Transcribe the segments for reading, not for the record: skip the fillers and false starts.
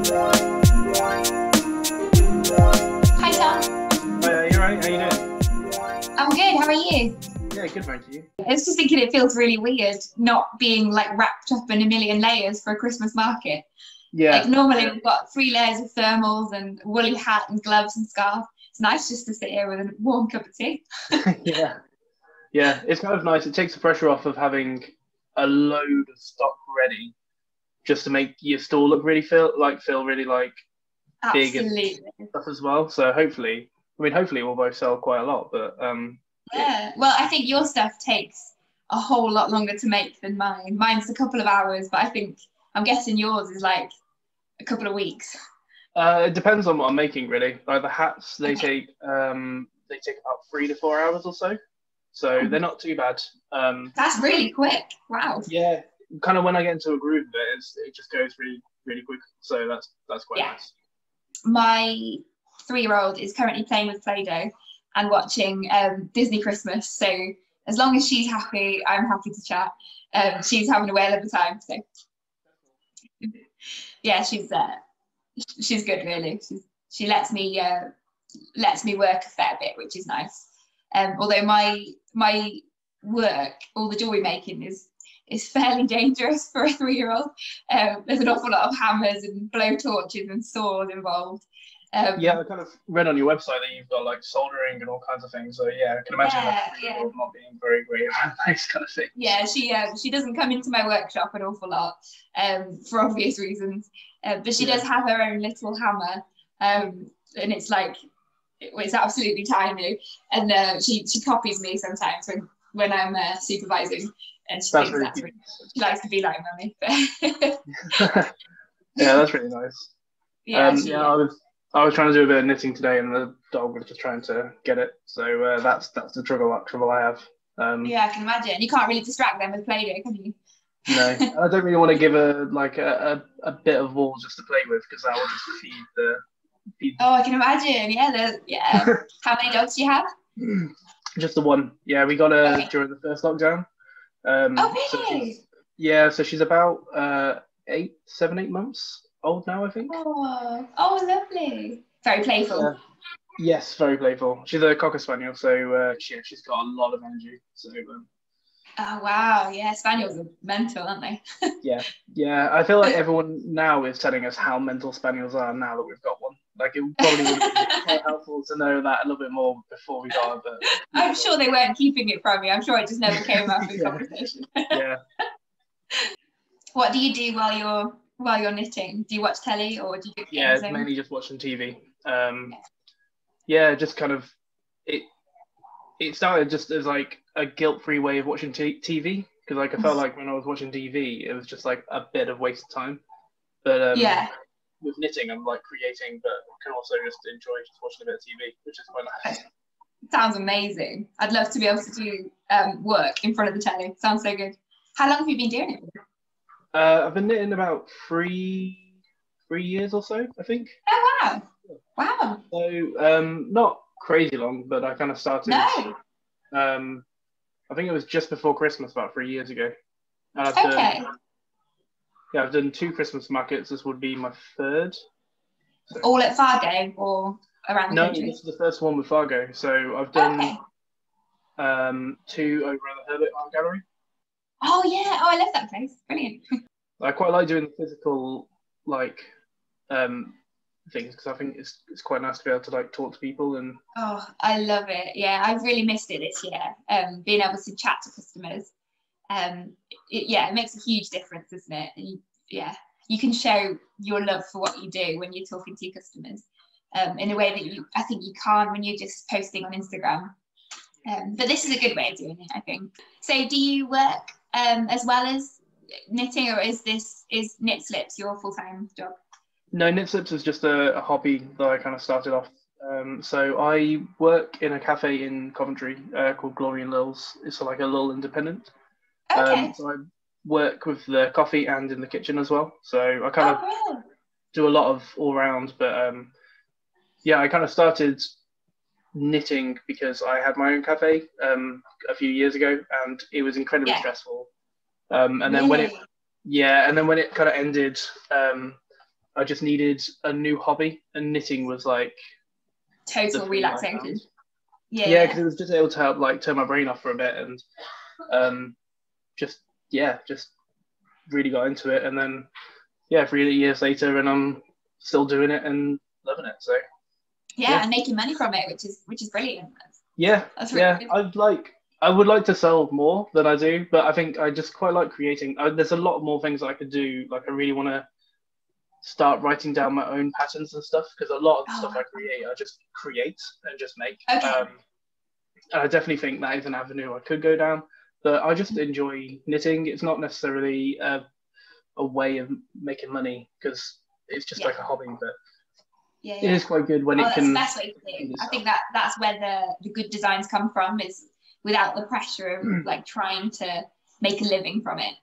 Hi Tom, You alright? How you doing? I'm good. How are you? Yeah, good, thank you. I was just thinking it feels really weird not being like wrapped up in a million layers for a Christmas market. Like Yeah, normally we've got 3 layers of thermals and woolly hat and gloves and scarf. It's nice just to sit here with a warm cup of tea. yeah, yeah. It's kind of nice. It takes the pressure off of having a load of stock ready, just to make your store look really feel really like big and Absolutely. stuff as well. So hopefully we'll both sell quite a lot. But Yeah. Well, I think your stuff takes a whole lot longer to make than mine. Mine's a couple of hours, but I'm guessing yours is like a couple of weeks. it depends on what I'm making, really. Like the hats, they take about 3 to 4 hours or so. So they're not too bad. That's really quick. Wow. Yeah, kind of when I get into a groove of it, it just goes really, really quick. So that's quite Yeah. nice. My 3-year-old is currently playing with Play-Doh and watching Disney Christmas. So as long as she's happy, I'm happy to chat. She's having a whale of a time. So yeah, she's good really. She lets me work a fair bit, which is nice. Although my work, all the jewelry making is fairly dangerous for a 3-year-old. There's an awful lot of hammers and blow torches and saws involved. Yeah, I kind of read on your website that you've got like soldering and all kinds of things. So yeah, I can imagine that not being very great around those kind of things. Yeah, she doesn't come into my workshop an awful lot, for obvious reasons. But she does have her own little hammer, and it's like it's absolutely tiny. And she copies me sometimes when I'm supervising, and she thinks that's really, she likes to be like mummy. Yeah, that's really nice. Yeah, I was trying to do a bit of knitting today, and the dog was just trying to get it. So that's the trouble I have. Yeah, I can imagine. You can't really distract them with Play-Doh, can you? No, I don't really want to give her like a bit of wool just to play with, because that will just feed. Oh, I can imagine. Yeah. How many dogs do you have? Just the one. Yeah, we got her during the first lockdown. Really? So she's about 7, 8 months old now, I think. Oh, lovely. Very playful. Yes, very playful. She's a Cocker Spaniel, so she's got a lot of energy. So. Oh wow, yeah, Spaniels are mental, aren't they? yeah. I feel like everyone now is telling us how mental Spaniels are now that we've got one. Like it probably would be quite helpful to know that a little bit more before we got her. But I'm sure they weren't keeping it from you. I'm sure it just never came up in conversation. Yeah. What do you do while you're knitting? Do you watch telly or do you do it's mainly just watching TV. Just kind of it started just as like a guilt-free way of watching TV, because like I felt like when I was watching TV, it was just like a bit of wasted time. But with knitting, I'm like creating, but can also just enjoy just watching a bit of TV, which is quite nice. Sounds amazing. I'd love to be able to do work in front of the telly. Sounds so good. How long have you been doing it? I've been knitting about 3 years or so, I think. Oh wow! So not crazy long, but I kind of started. No. I think it was just before Christmas, about 3 years ago. And I've done 2 Christmas markets. This would be my 3rd. So. All at Fargo or around the country? No, this is the first one with Fargo. So I've done 2 over at the Herbert Art Gallery. Oh yeah! Oh, I love that place. Brilliant. I quite like doing the physical things, because I think it's quite nice to be able to like talk to people. And oh, I love it. Yeah, I've really missed it this year. Being able to chat to customers. It makes a huge difference, doesn't it? You can show your love for what you do when you're talking to your customers in a way that I think you can't when you're just posting on Instagram. But this is a good way of doing it, I think. So do you work as well as knitting, or is Knit Slips your full-time job? No, Knit Slips is just a hobby that I kind of started off. So I work in a cafe in Coventry called Glory and Lils. It's like a little independent. Okay. So I work with the coffee and in the kitchen as well. So I kind of do a lot of all round. But I kind of started knitting because I had my own cafe a few years ago, and it was incredibly stressful. And then when it kind of ended, I just needed a new hobby, and knitting was like total relaxation. Yeah, because it was just able to help like turn my brain off for a bit, and just really got into it, and then 3 years later, and I'm still doing it and loving it. So and making money from it, which is brilliant. That's really good. I would like to sell more than I do, but I think I just quite like creating. There's a lot more things I could do. Like I really want to start writing down my own patterns and stuff, because a lot of the stuff I create, I just create and just make. And I definitely think that is an avenue I could go down. But I just enjoy knitting. It's not necessarily a way of making money, because it's just like a hobby, but it is quite good when it can. That's the best way to do. I think that's where the good designs come from, is without the pressure of like trying to make a living from it.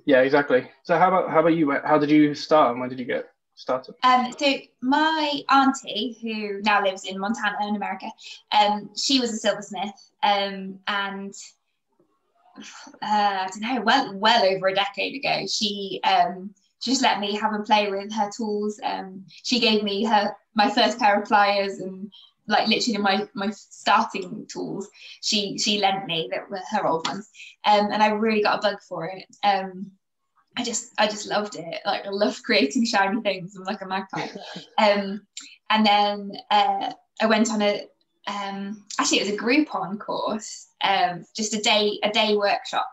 Yeah, exactly. So how about you? How did you start, and when did you get started? So my auntie, who now lives in Montana in America, she was a silversmith, and I don't know, well over a decade ago, she just let me have a play with her tools. She gave me my first pair of pliers, and like literally my starting tools she lent me, that were her old ones, and I really got a bug for it. I just loved it. Like I loved creating shiny things. I'm like a magpie. And then I went on actually it was a Groupon course, just a day workshop,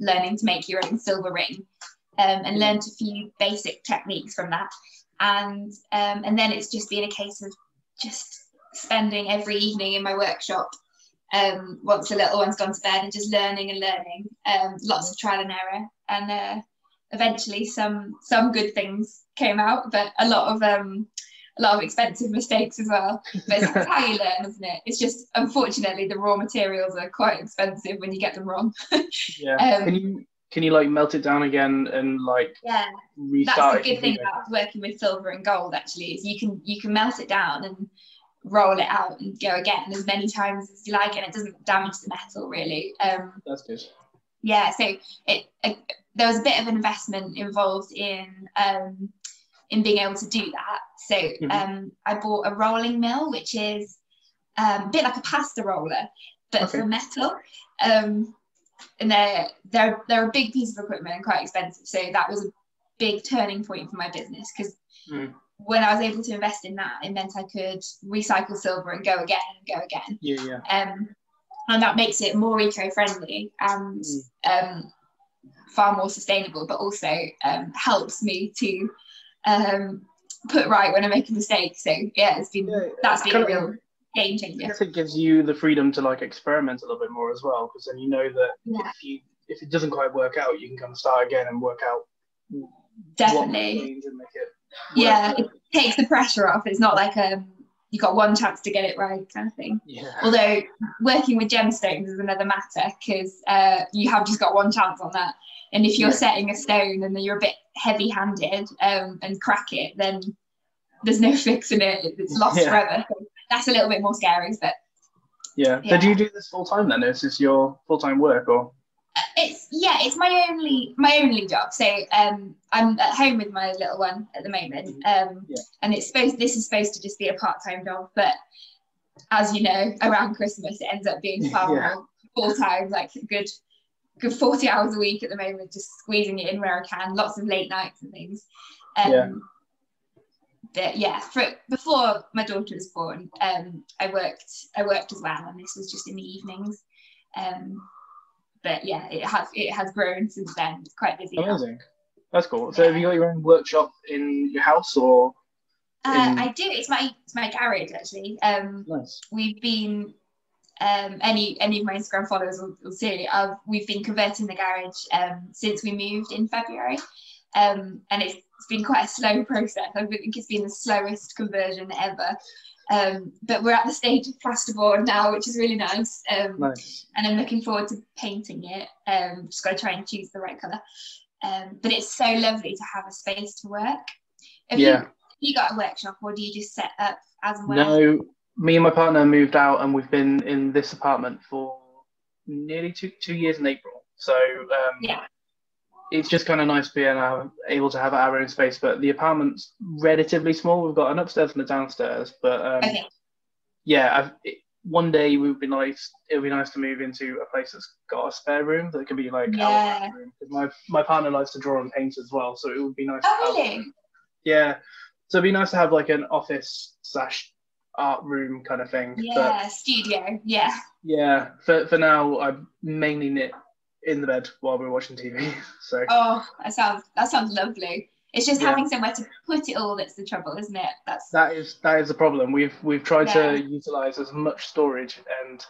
learning to make your own silver ring, and learned a few basic techniques from that. And then it's just been a case of just spending every evening in my workshop, once the little one's gone to bed, and just learning, lots of trial and error, and eventually some good things came out, but a lot of expensive mistakes as well. But it's how you learn, isn't it? It's just, unfortunately, the raw materials are quite expensive when you get them wrong. Can you like melt it down again and like restart? That's the good thing about working with silver and gold, actually, is you can melt it down and roll it out and go again as many times as you like, and it doesn't damage the metal really. That's good. So there was a bit of investment involved in being able to do that. So I bought a rolling mill, which is a bit like a pasta roller, but for metal. And they're a big piece of equipment and quite expensive. So that was a big turning point for my business, because when I was able to invest in that, it meant I could recycle silver and go again and go again. And that makes it more eco-friendly and far more sustainable, but also helps me to put right when I make a mistake. So that's been a real game changer. I guess it gives you the freedom to like experiment a little bit more as well, because then you know that if it doesn't quite work out, you can kind of start again and work out. Definitely. And make it it takes the pressure off. It's not like you got one chance to get it right kind of thing. Although working with gemstones is another matter, because you have just got one chance on that, and if you're setting a stone and then you're a bit heavy-handed and crack it, then there's no fixing it. It's lost forever. So that's a little bit more scary, but So do you do this full-time then? Is this your full-time work, or? It's my only job. So I'm at home with my little one at the moment, and this is supposed to just be a part-time job, but as you know, around Christmas it ends up being far more full-time, like good 40 hours a week at the moment, just squeezing it in where I can, lots of late nights and things. But before my daughter was born, I worked as well, and this was just in the evenings. But it has grown since then. It's quite busy. Amazing. Now. That's cool. So have you got your own workshop in your house, or? I do. It's my garage, actually. Nice. We've been any of my Instagram followers will see. We've been converting the garage since we moved in February, and it's been quite a slow process. I think it's been the slowest conversion ever. But we're at the stage of plasterboard now, which is really nice. Nice. And I'm looking forward to painting it. Just got to try and choose the right colour. But it's so lovely to have a space to work. Have you got a workshop, or do you just set up as and when? No, me and my partner moved out, and we've been in this apartment for nearly two years in April. So it's just kind of nice being able to have our own space. But the apartment's relatively small. We've got an upstairs and a downstairs. But Okay. yeah, one day it would be nice to move into a place that's got a spare room that could be like our room. Because my partner likes to draw and paint as well, so it would be nice. Oh, really? Yeah, so it'd be nice to have like an office / art room kind of thing. Yeah, but, studio. Yeah. Yeah. For now, I mainly knit in the bed while we're watching TV. So. Oh, that sounds lovely. It's just having somewhere to put it all that's the trouble, isn't it? That is the problem. We've tried to utilize as much storage and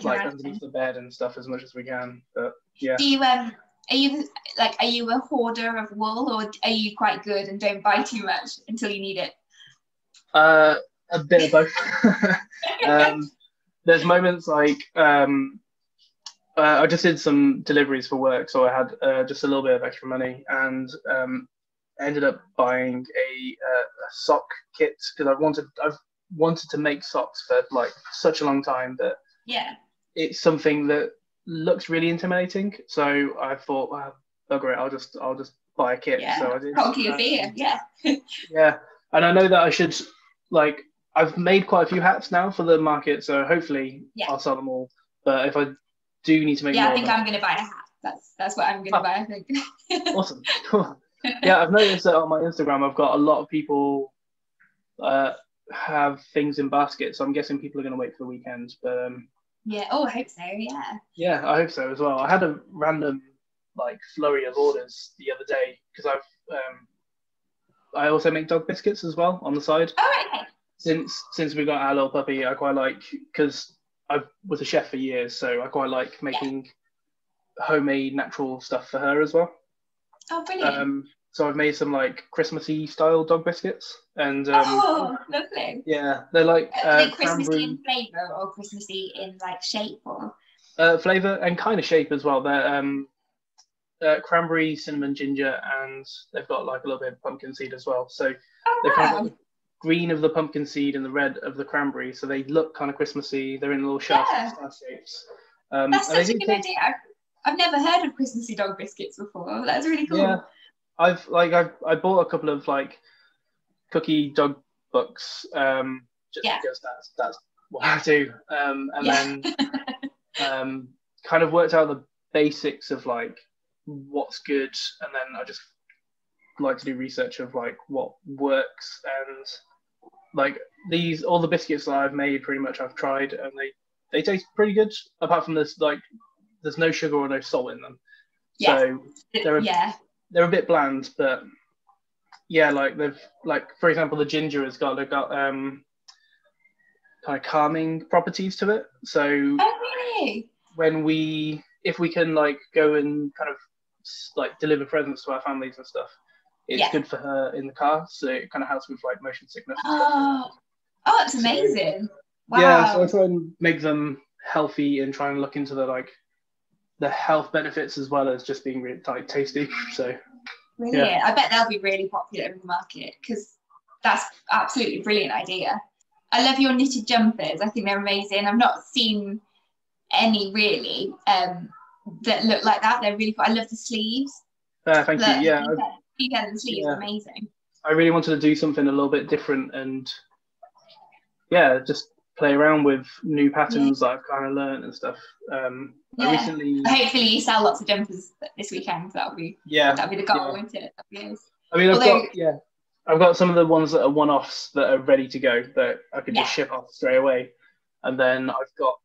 like underneath the bed and stuff as much as we can. But yeah. Do you are you a hoarder of wool, or are you quite good and don't buy too much until you need it? A bit of both. There's moments like I just did some deliveries for work, so I had just a little bit of extra money, and ended up buying a sock kit because I've wanted to make socks for like such a long time that it's something that looks really intimidating. So I thought, well, bugger it, I'll just buy a kit. So I did. Yeah, and I know that I should like I've made quite a few hats now for the market, so hopefully I'll sell them all. But if I do need to make more, I think I'm going to buy a hat. That's what I'm going to buy. I think. Awesome, cool. Yeah, I've noticed that on my Instagram, I've got a lot of people have things in baskets. So I'm guessing people are going to wait for the weekend. But yeah, I hope so. Yeah. Yeah, I hope so as well. I had a random like flurry of orders the other day because I also make dog biscuits as well on the side. Oh, okay. Since we got our little puppy, I quite like because I was a chef for years, so I quite like making homemade natural stuff for her as well. Oh, brilliant. So I've made some like Christmassy style dog biscuits, and lovely. Yeah, they're like are they Christmassy in flavour or Christmassy in like shape or flavour and kind of shape as well. They're cranberry, cinnamon, ginger, and they've got like a little bit of pumpkin seed as well. So they're kind of like the green of the pumpkin seed and the red of the cranberry, so they look kind of Christmassy. They're in little star shapes. That's such a good idea. I've never heard of Christmassy dog biscuits before. That's really cool. Yeah, I bought a couple of like cookie dog books just because that's what I do, and then kind of worked out the basics of like what's good, and then I just like to do research of like what works, and like all the biscuits that I've made pretty much I've tried, and they taste pretty good apart from this like. There's no sugar or no salt in them, so they're a bit bland. But yeah, like they've like for example, the ginger has got kind of calming properties to it. So really? if we can like go and kind of like deliver presents to our families and stuff, it's good for her in the car. So it kind of helps with like motion sickness. Oh, that's amazing! Wow. Yeah, so I try and make them healthy and try and look into the health benefits as well as just being really like tasty. So brilliant. I bet they'll be really popular in the market because that's absolutely brilliant idea. I love your knitted jumpers. I think they're amazing. I've not seen any really that look like that. They're really cool. I love the sleeves. Thank you. Yeah, the sleeves are amazing. I really wanted to do something a little bit different and just play around with new patterns that I've kind of learned and stuff. Hopefully you sell lots of jumpers this weekend. That'll be the goal, won't it? I mean, I've got some of the ones that are one-offs that are ready to go that I could just ship off straight away, and then I've got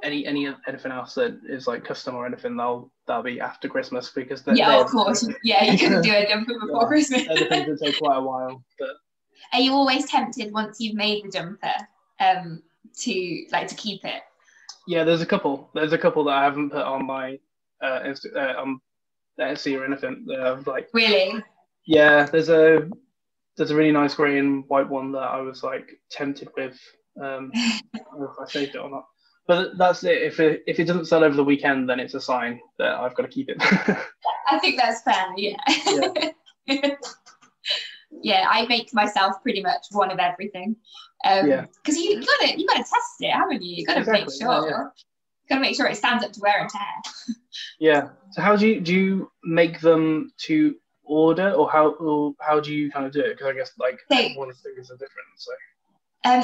anything else that is like custom or anything that'll be after Christmas because of course, you couldn't do a jumper before Christmas. They're the things that take quite a while, but. Are you always tempted once you've made the jumper to keep it? Yeah, there's a couple that I haven't put on my on Etsy or anything. Like really? Yeah, there's a really nice grey and white one that I was like tempted with. I don't know if I saved it or not. But that's it. If it doesn't sell over the weekend, then it's a sign that I've got to keep it. I think that's fair. Yeah. Yeah, I make myself pretty much one of everything. Because you gotta test it, haven't you? You gotta make sure. gotta make sure it stands up to wear and tear. Yeah. So how do you make them to order, or how do you kind of do it? Because I guess like everyone's figures are different.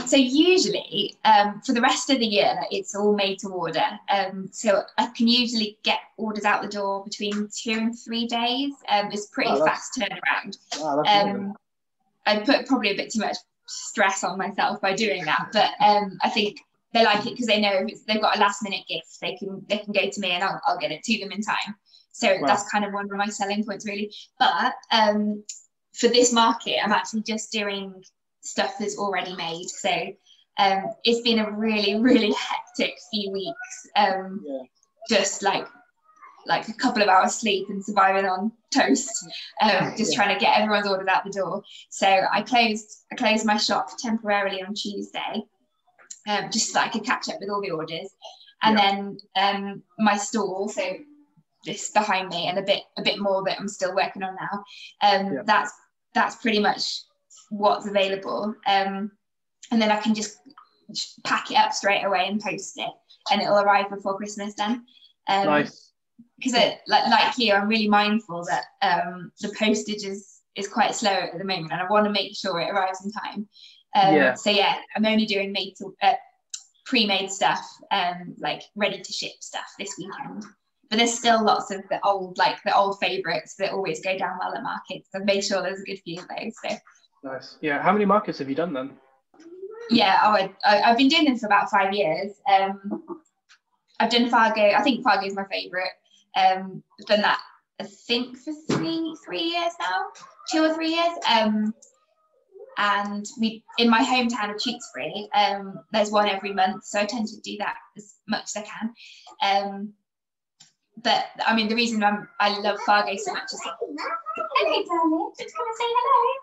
So usually for the rest of the year, it's all made to order. So I can usually get orders out the door between 2 and 3 days. It's pretty fast turnaround. Wow, I put probably a bit too much stress on myself by doing that, but I think they like it because they know if they've got a last minute gift, they can go to me and I'll get it to them in time. So that's kind of one of my selling points, really. But for this market, I'm actually just doing stuff that's already made. So it's been a really, really hectic few weeks. Just like a couple of hours sleep and surviving on toast, just trying to get everyone's orders out the door. So I closed my shop temporarily on Tuesday, just so that I could catch up with all the orders. And then my stall, so this behind me and a bit more that I'm still working on now, that's pretty much what's available. And then I can just pack it up straight away and post it, and it'll arrive before Christmas then. Nice. Because like you, I'm really mindful that the postage is quite slow at the moment, and I want to make sure it arrives in time. So I'm only doing pre-made stuff, like ready to ship stuff this weekend. But there's still lots of the old favourites that always go down well at markets. So I've made sure there's a good few of those. So nice. Yeah. How many markets have you done then? Yeah, I've been doing this for about 5 years. I've done Fargo. I think Fargo is my favourite. I've done that, I think, for 3 years now, 2 or 3 years. And in my hometown of Tewkesbury, there's one every month, so I tend to do that as much as I can. But I mean, the reason I love Fargo so much is hello, darling, just come and say hello.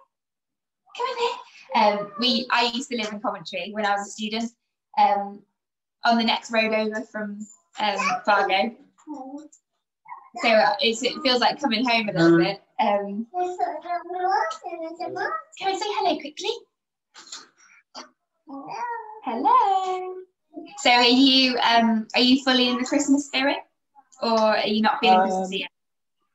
Come in here. I used to live in Coventry when I was a student, on the next road over from Fargo. So it feels like coming home a little bit. Can I say hello quickly? Hello. So are you fully in the Christmas spirit, or are you not feeling Christmassy yet?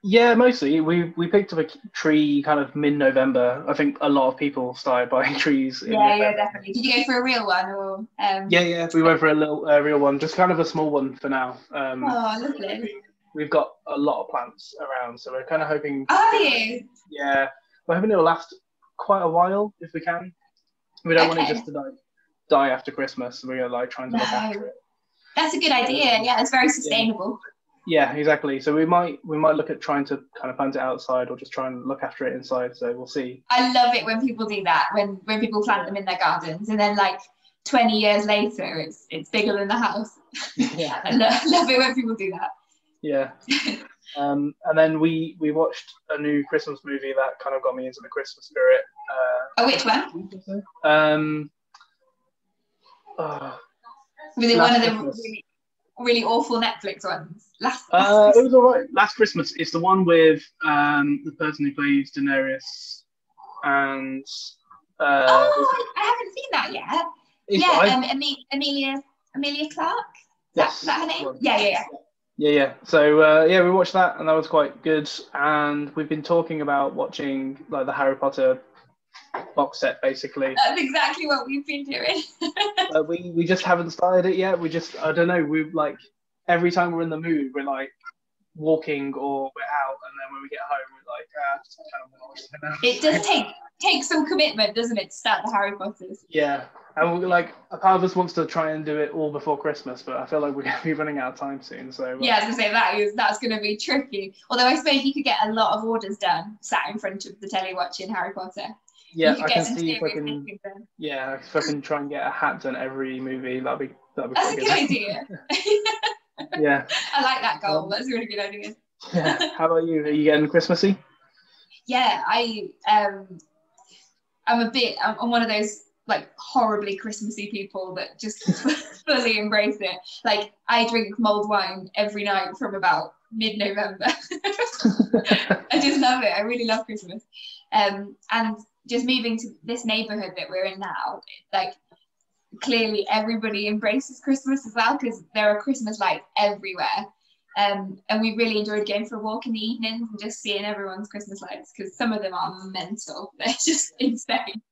Yeah, mostly. We picked up a tree kind of mid-November. I think a lot of people started buying trees. Yeah, definitely. Did you go for a real one, or? Yeah. We went for a real one, just kind of a small one for now. Oh, lovely. We've got a lot of plants around, so we're kind of hoping. Are you? Yeah, we're hoping it'll last quite a while if we can. We don't want it just to die after Christmas. So we're like trying to look after it. That's a good idea. Yeah, it's very sustainable. Yeah, exactly. So we might look at trying to kind of plant it outside, or just try and look after it inside. So we'll see. I love it when people do that. When people plant them in their gardens, and then like 20 years later, it's bigger than the house. Yeah, I love it when people do that. Yeah. And then we watched a new Christmas movie that kind of got me into the Christmas spirit. Which one? Was it one of the really awful Netflix ones? It was alright. Last Christmas. It's the one with the person who plays Daenerys, and I haven't seen that yet. Amelia Clark. Is that her name? Yeah. Yeah. So we watched that, and that was quite good. And we've been talking about watching like the Harry Potter box set, basically. That's exactly what we've been doing. We just haven't started it yet. I don't know. We like every time we're in the mood, we're like walking or we're out, and then when we get home, we're like, just kind of watch it now. It does take some commitment, doesn't it, to start the Harry Potters? Yeah. And we're like, a part of us wants to try and do it all before Christmas, but I feel like we're going to be running out of time soon. So yeah, I was going to say that's going to be tricky. Although I suppose you could get a lot of orders done sat in front of the telly watching Harry Potter. Yeah, I can see if I can. Yeah, if I can try and get a hat done every movie, that'd be. That's a good idea. Yeah. I like that goal. That's a really good idea. Yeah. How about you? Are you getting Christmassy? Yeah, I'm one of those like horribly Christmassy people that just fully embrace it. Like I drink mulled wine every night from about mid-November. I just love it. I really love Christmas. And just moving to this neighborhood that we're in now, like clearly everybody embraces Christmas as well, because there are Christmas lights everywhere. And we really enjoyed going for a walk in the evenings and just seeing everyone's Christmas lights, because some of them are mental. They're just insane.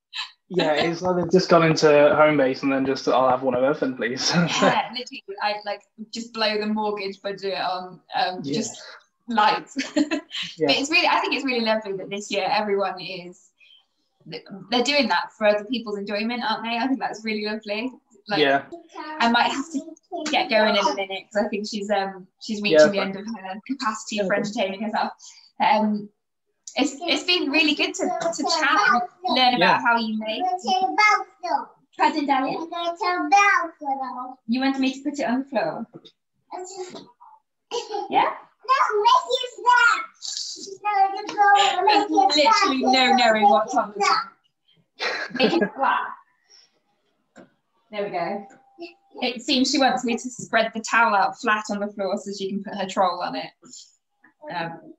Yeah, it's like they've just gone into home base and then just, I'll have one of everything, please. Yeah, literally, I like just blow the mortgage budget on just lights. Yeah. But it's really, I think it's really lovely that this year everyone is, they're doing that for other people's enjoyment, aren't they? I think that's really lovely. Like, yeah. I might have to get going in a minute, because I think she's reaching the end of her capacity for entertaining herself. It's been really good to chat and learn about how you make. Pardon, darling? You want me to put it on the floor? Yeah? Literally no knowing what's on the floor. Make it flat. There we go. It seems she wants me to spread the towel out flat on the floor so she can put her troll on it.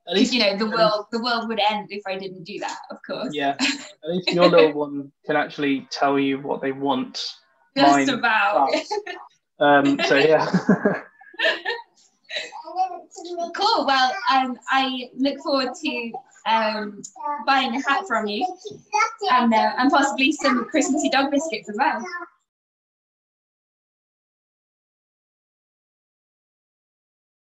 Because you know, the world would end if I didn't do that, of course. Yeah, at least your little one can actually tell you what they want. Just about. So yeah. Cool. Well, I look forward to buying a hat from you, and possibly some Christmassy dog biscuits as well.